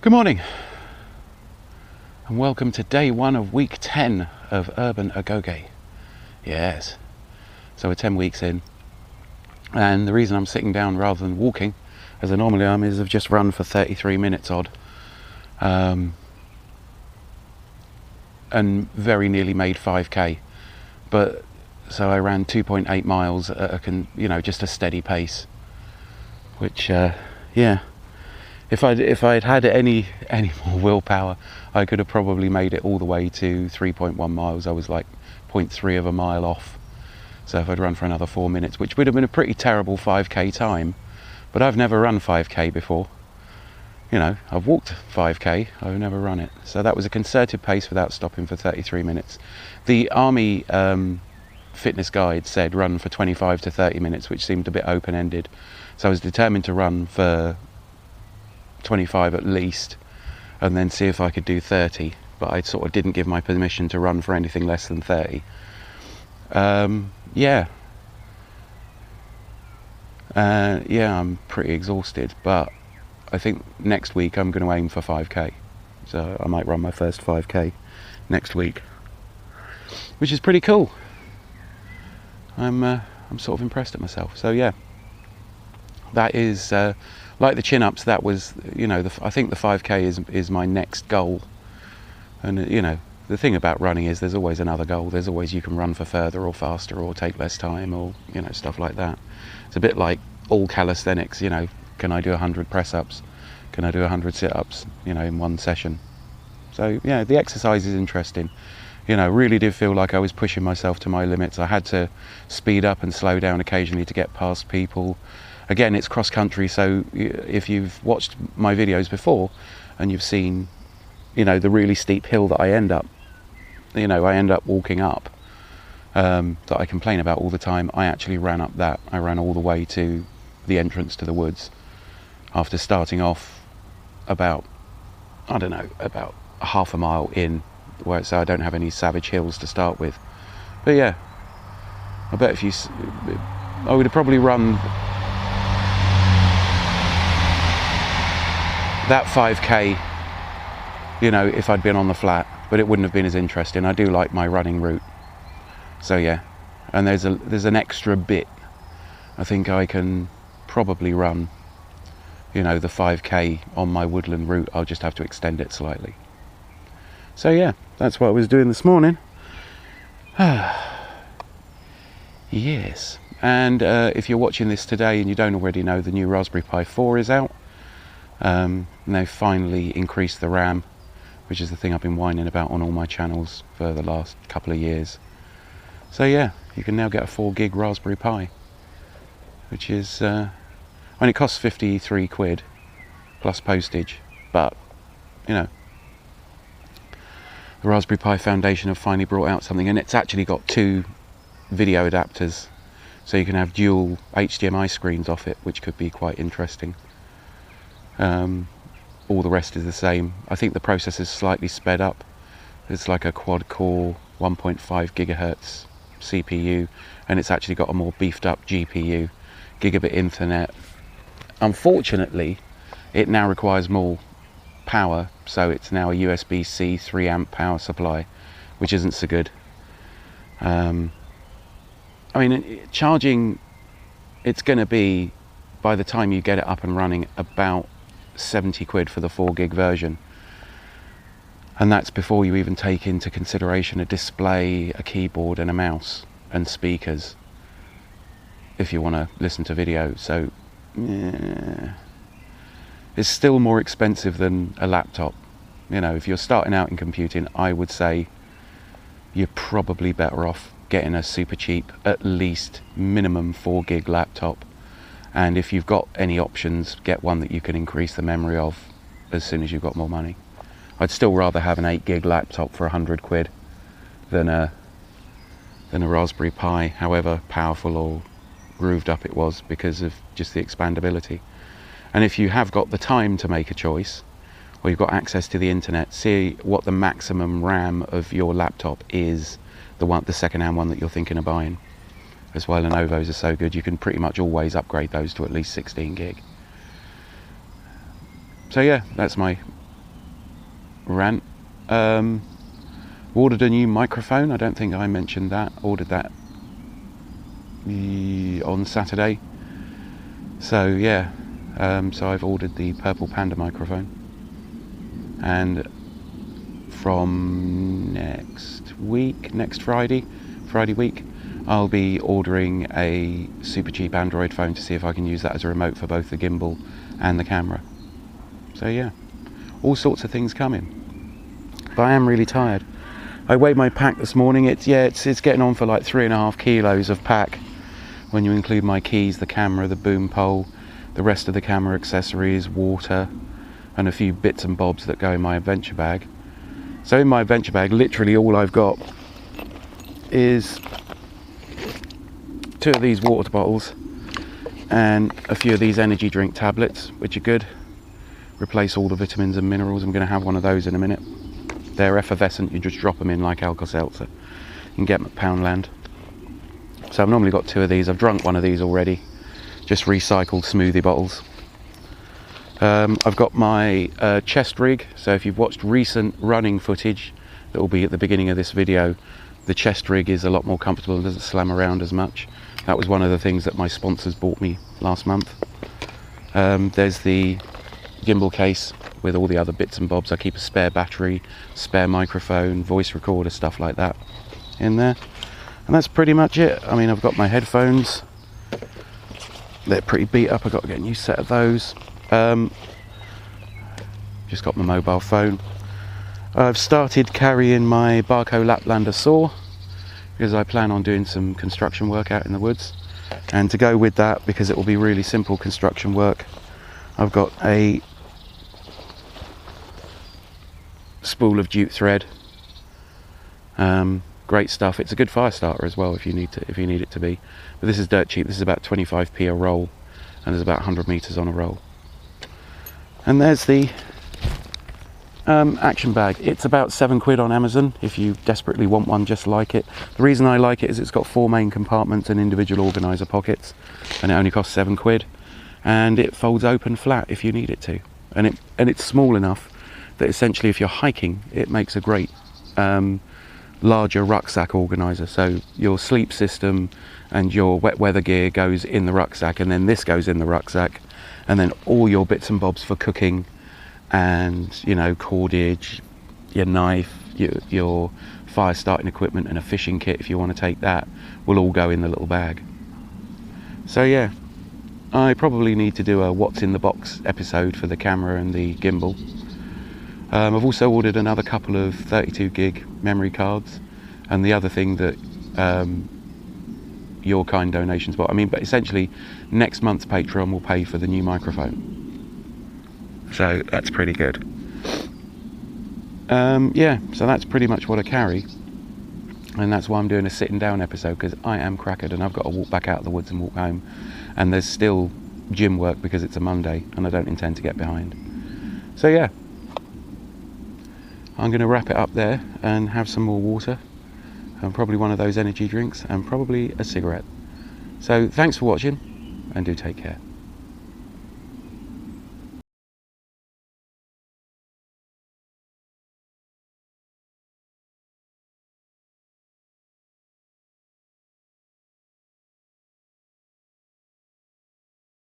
Good morning and welcome to day 1 of week 10 of Urban Agoge. Yes, so we're 10 weeks in, and the reason I'm sitting down rather than walking as I normally am is I've just run for 33 minutes odd, and very nearly made 5k, but so I ran 2.8 miles at just a steady pace, which yeah, if I'd had any more willpower, I could have probably made it all the way to 3.1 miles. I was like 0.3 of a mile off. So if I'd run for another 4 minutes, which would have been a pretty terrible 5k time, but I've never run 5k before. You know, I've walked 5k, I've never run it. So that was a concerted pace without stopping for 33 minutes. The Army fitness guide said run for 25 to 30 minutes, which seemed a bit open-ended. So I was determined to run for 25 at least, and then see if I could do 30, but I sort of didn't give my permission to run for anything less than 30. Yeah, I'm pretty exhausted, but I think next week I'm going to aim for 5k, so I might run my first 5k next week, which is pretty cool. I'm sort of impressed at myself. So yeah, that is like the chin-ups. That was, I think the 5k is my next goal. And the thing about running is there's always another goal. There's always, you can run for further or faster or take less time or stuff like that. It's a bit like all calisthenics. Can I do 100 press-ups? Can I do 100 sit-ups? In one session. So yeah, the exercise is interesting. Really did feel like I was pushing myself to my limits. I had to speed up and slow down occasionally to get past people. Again, it's cross country, so if you've watched my videos before and you've seen, the really steep hill that I end up walking up, that I complain about all the time, I actually ran up that. I ran all the way to the entrance to the woods after starting off about half a mile in, so I don't have any savage hills to start with. But yeah, I bet I would have probably run that 5k, if I'd been on the flat, but it wouldn't have been as interesting. I do like my running route. So yeah, and there's an extra bit. I think I can probably run, the 5k on my woodland route. I'll just have to extend it slightly. So yeah, that's what I was doing this morning. Yes, and if you're watching this today and you don't already know, the new Raspberry Pi 4 is out. And they've finally increased the RAM, which is the thing I've been whining about on all my channels for the last couple of years. So yeah, you can now get a 4 gig Raspberry Pi, which is, it costs 53 quid plus postage, but the Raspberry Pi Foundation have finally brought out something, and it's actually got 2 video adapters, so you can have dual HDMI screens off it, which could be quite interesting. All the rest is the same. I think the processor's slightly sped up. It's like a quad-core 1.5 gigahertz CPU, and it's actually got a more beefed up GPU, gigabit Ethernet. Unfortunately, it now requires more power, so it's now a USB-C 3 amp power supply, which isn't so good. Charging, it's going to be, by the time you get it up and running, about 70 quid for the 4 gig version, and that's before you even take into consideration a display, a keyboard and a mouse and speakers if you want to listen to video. So yeah, it's still more expensive than a laptop. If you're starting out in computing, I would say you're probably better off getting a super cheap, at least minimum 4 gig laptop. And if you've got any options, get one that you can increase the memory of as soon as you've got more money. I'd still rather have an 8 gig laptop for 100 quid than a Raspberry Pi, however powerful or grooved up it was, because of just the expandability. And if you have got the time to make a choice, or you've got access to the internet, see what the maximum RAM of your laptop is, the second-hand one that you're thinking of buying. As well, Lenovo's are so good, you can pretty much always upgrade those to at least 16 gig. So yeah, that's my rant. Ordered a new microphone. I don't think I mentioned that. Ordered that on Saturday. So yeah, so I've ordered the Purple Panda microphone, and from next Friday week, I'll be ordering a super cheap Android phone to see if I can use that as a remote for both the gimbal and the camera. So yeah, all sorts of things coming. But I am really tired. I weighed my pack this morning. It's getting on for like 3.5 kilos of pack when you include my keys, the camera, the boom pole, the rest of the camera accessories, water, and a few bits and bobs that go in my adventure bag. So in my adventure bag, literally all I've got is 2 of these water bottles and a few of these energy drink tablets, which are good. Replace all the vitamins and minerals. I'm going to have one of those in a minute. They're effervescent, you just drop them in like Alka-Seltzer. You can get them at Poundland. So I've normally got 2 of these. I've drunk one of these already, just recycled smoothie bottles. I've got my chest rig, so if you've watched recent running footage that will be at the beginning of this video, the chest rig is a lot more comfortable and doesn't slam around as much. That was one of the things that my sponsors bought me last month. There's the gimbal case with all the other bits and bobs. I keep a spare battery, spare microphone, voice recorder, stuff like that in there. And that's pretty much it. I mean, I've got my headphones. They're pretty beat up. I've got to get a new set of those. Just got my mobile phone. I've started carrying my Barco Laplander saw because I plan on doing some construction work out in the woods. And to go with that, because it will be really simple construction work, I've got a spool of jute thread. Great stuff. It's a good fire starter as well if you need it to be. But this is dirt cheap. This is about 25p a roll, and there's about 100 meters on a roll. And there's the action bag. It's about £7 on Amazon if you desperately want one just like it. The reason I like it is it's got 4 main compartments and individual organizer pockets, and it only costs £7. And it folds open flat if you need it to. And it's small enough that essentially if you're hiking, it makes a great larger rucksack organizer. So your sleep system and your wet weather gear goes in the rucksack, and then this goes in the rucksack, and then all your bits and bobs for cooking and, you know, cordage, your knife, your fire starting equipment, and a fishing kit if you want to take that, will all go in the little bag. So yeah, I probably need to do a what's in the box episode for the camera and the gimbal. I've also ordered another couple of 32 gig memory cards, and the other thing that your kind donations bought. But essentially next month's Patreon will pay for the new microphone. So that's pretty good. Yeah, so that's pretty much what I carry. And that's why I'm doing a sitting down episode, because I am crackered and I've got to walk back out of the woods and walk home. And there's still gym work because it's a Monday and I don't intend to get behind. So yeah, I'm going to wrap it up there and have some more water and probably one of those energy drinks and probably a cigarette. So thanks for watching and do take care.